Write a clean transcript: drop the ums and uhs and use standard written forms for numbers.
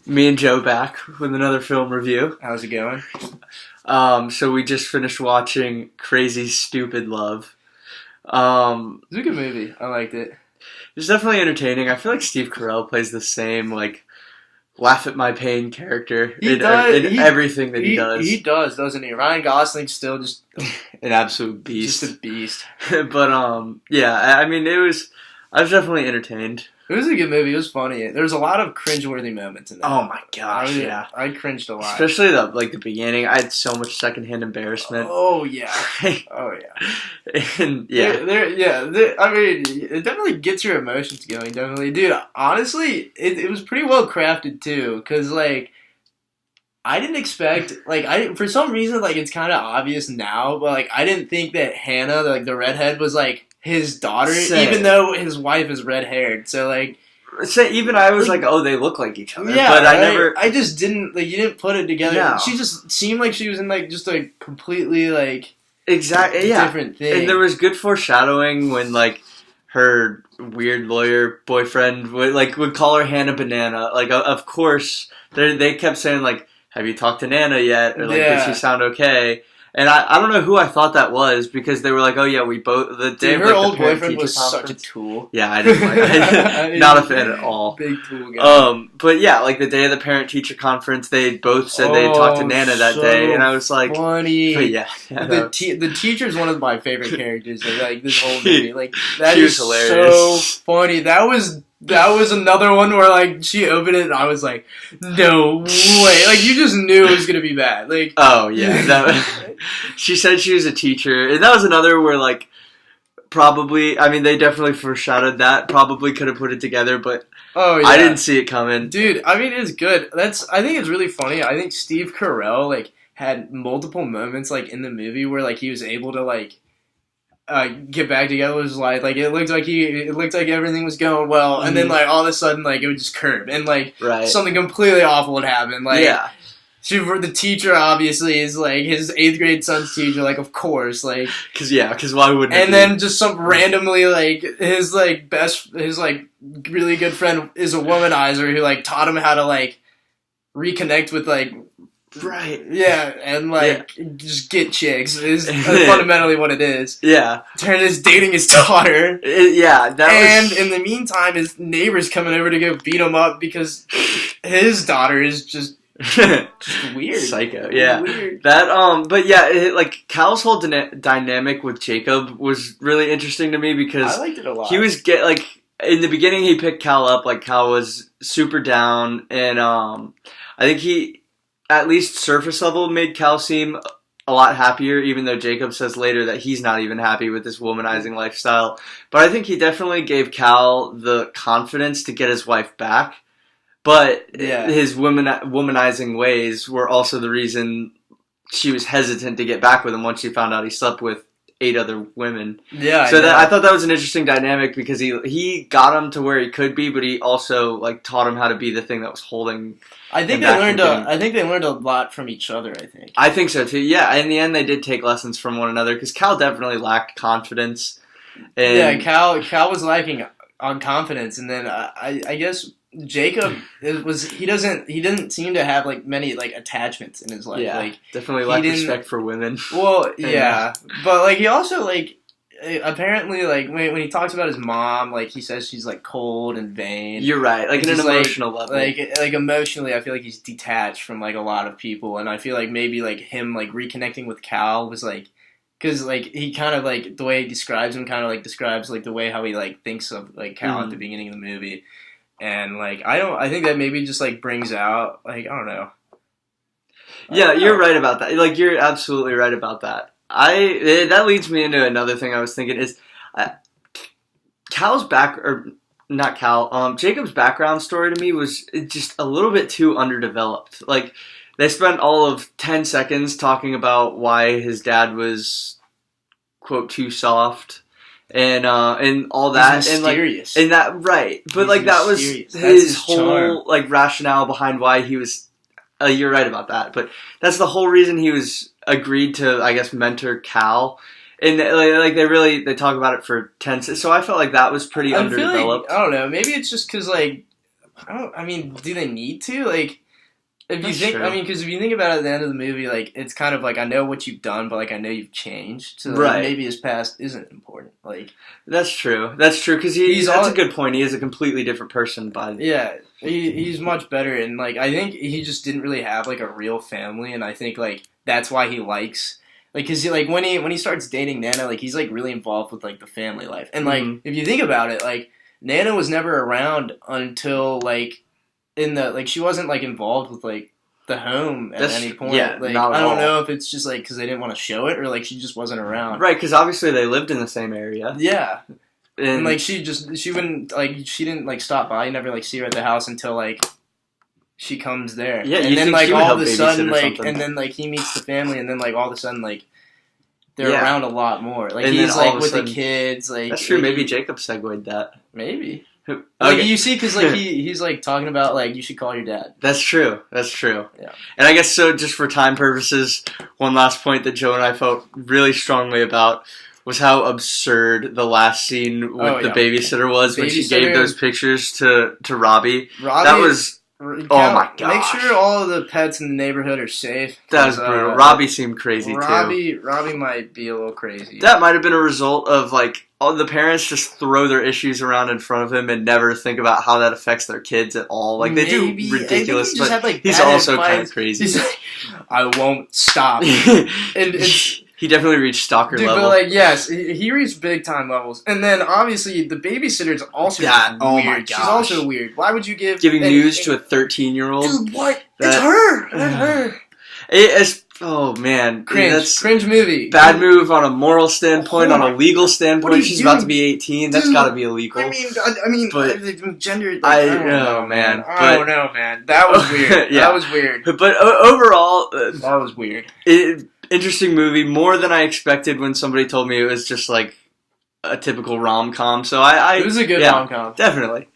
Me and Joe back with another film review. How's it going? So we just finished watching Crazy Stupid Love. It's a good movie. I liked it. It's definitely entertaining. I feel like Steve Carell plays the same, like, laugh at my pain character in everything that he does. He does, doesn't he? Ryan Gosling's still just an absolute beast. Just a beast. But, yeah, I mean, I was definitely entertained. It was a good movie. It was funny. There was a lot of cringeworthy moments in that. Oh my gosh, yeah. I cringed a lot. Especially the beginning. I had so much secondhand embarrassment. Oh yeah. Oh yeah. And yeah. I mean, it definitely gets your emotions going, definitely. Dude, honestly, it was pretty well crafted too, because like I didn't expect, like, for some reason, like, it's kind of obvious now, but like I didn't think that Hannah, like the redhead, was like his daughter, even though his wife is red-haired. So, like... even I was like, oh, they look like each other. Yeah, but right? I just didn't... Like, you didn't put it together. No. She just seemed like she was in, like, just a completely, like... Exactly, yeah. Different thing. And there was good foreshadowing when, like, her weird lawyer boyfriend would call her Hannah Banana. Like, of course, they kept saying, like, have you talked to Nana yet? Or, like, did she sound okay? And I don't know who I thought that was, because they were like, oh yeah, we both... her old boyfriend was such a tool. Yeah, I didn't like it. Not a fan at all. Big tool guy. But yeah, like the day of the parent-teacher conference, they both said they had talked to Nana that day, and I was like... funny. But yeah. The teacher's one of my favorite characters of like this whole movie. Like, that she is was hilarious. So funny. That was another one where, like, she opened it and I was like, no way. Like, you just knew it was going to be bad. Like, oh, yeah. She said she was a teacher. And that was another where, like, probably, I mean, they definitely foreshadowed that. Probably could have put it together, but I didn't see it coming. Dude, I mean, it's good. I think it's really funny. I think Steve Carell, like, had multiple moments, like, in the movie where, like, he was able to, like, get back together with his life. Like, it looked like everything was going well, and then, like, all of a sudden, like, it would just curb, and, like, something completely awful would happen. Like, the teacher, obviously, is, like, his 8th grade son's teacher, like, of course, like... Because why wouldn't And then just some randomly, like, his really good friend is a womanizer who, like, taught him how to, like, reconnect with, like... Right. Yeah, and, like, just get chicks is fundamentally what it is. Yeah. Turn is dating his daughter. And in the meantime, his neighbor's coming over to go beat him up because his daughter is just weird. Psycho, yeah. Weird. But yeah, like, Cal's whole dynamic with Jacob was really interesting to me because... I liked it a lot. He was, in the beginning, he picked Cal up, like, Cal was super down, and, I think he... at least surface level, made Cal seem a lot happier, even though Jacob says later that he's not even happy with this womanizing lifestyle. But I think he definitely gave Cal the confidence to get his wife back. But his womanizing ways were also the reason she was hesitant to get back with him once she found out he slept with 8 other women. Yeah. So I thought that was an interesting dynamic because he got him to where he could be, but he also, like, taught him how to be the thing that was holding. I think they learned a lot from each other. I think so too. Yeah, in the end, they did take lessons from one another because Cal definitely lacked confidence. And Cal was lacking on confidence, and then I guess Jacob he didn't seem to have, like, many, like, attachments in his life. Yeah, like, definitely lacked respect for women. Well, yeah, but, like, he also, like, apparently, like, when he talks about his mom, like, he says she's, like, cold and vain. You're right, like, in an emotional level. Like, emotionally, I feel like he's detached from, like, a lot of people, and I feel like maybe, like, him, like, reconnecting with Cal was, like, because, like, he kind of, like, the way he describes him kind of, like, describes, like, the way how he, like, thinks of, like, Cal at the beginning of the movie. And, like, I think that maybe just, like, brings out, like, I don't know. Yeah, you're right about that. Like, you're absolutely right about that. That leads me into another thing I was thinking is Jacob's background story to me was just a little bit too underdeveloped. Like, they spent all of 10 seconds talking about why his dad was, quote, too soft. And all that, He's mysterious. and that, right? But, like, that was his whole charm. Like, rationale behind why he was. You're right about that, but that's the whole reason he was agreed to, I guess, mentor Cal. And, like, they talk about it for 10 seconds. So I felt like that was pretty underdeveloped. I don't know. Maybe it's just because, like, I mean, do they need to? Like, if you That's think, true. I mean, because if you think about it at the end of the movie, like, it's kind of like, I know what you've done, but, like, I know you've changed. So, like, Right. maybe his past isn't important. Like, That's true. That's true, because He's that's all- a good point. He is a completely different person by yeah, he's much better. And, like, I think he just didn't really have, like, a real family. And I think, like, that's why he likes, like, because, like, when he starts dating Nana, like, he's, like, really involved with, like, the family life. And, like, Mhm. if you think about it, like, Nana was never around until, like, she wasn't, like, involved with, like, the home at That's- any point. yeah, Like, not at I don't all. know if it's just, like, because they didn't want to show it or, like, she just wasn't around. Right, because obviously they lived in the same area. Yeah. And, And, like, she wouldn't, like, she didn't, like, stop by. You never, like, see her at the house until, like, she comes there. Yeah, and you then, think like, she would all help of a babysit sudden, or like, something. and then, like, he meets the family, and then, like, all of a sudden, like, they're Yeah. around a lot more. Like, And then he's, all like, of a with sudden- the kids. Like, that's true. like, Maybe Jacob segued that. Maybe. Okay. Like, you see, because, like, he's, like, talking about, like, you should call your dad. That's true. That's true. Yeah. And I guess so, just for time purposes, one last point that Joe and I felt really strongly about was how absurd the last scene with Oh, the yeah. babysitter was when she gave Babysitter. those pictures to Robbie. Robbie, That was count- my Make gosh. sure all of the pets in the neighborhood are safe. that was 'cause, brutal. Robbie seemed crazy too. Robbie might be a little crazy. That might have been a result of like all the parents just throw their issues around in front of him and never think about how that affects their kids at all. Like they Maybe. do I think ridiculous, he just but had, like, he's bad also kind of advice. crazy. He's like, I won't stop. it's- He definitely reached stalker Dude, level. but like, yes, he reached big time levels, and then obviously the babysitter's also Yeah, oh weird. my She's gosh. also weird. Why would you Giving news to a 13-year-old. dude? What? That- It's her. That's her. Oh man, Cringe. that's Cringe movie. bad move on a moral standpoint, Oh on my- a legal What are standpoint. you She's about to doing? be 18. That's Dude, got to be illegal. I mean, But- gender. Like, I don't know, man, I don't know, man. That was weird. Yeah. That was weird. But overall, That was weird. interesting movie. More than I expected when somebody told me it was just like a typical rom-com. So It was a good yeah, rom com. definitely.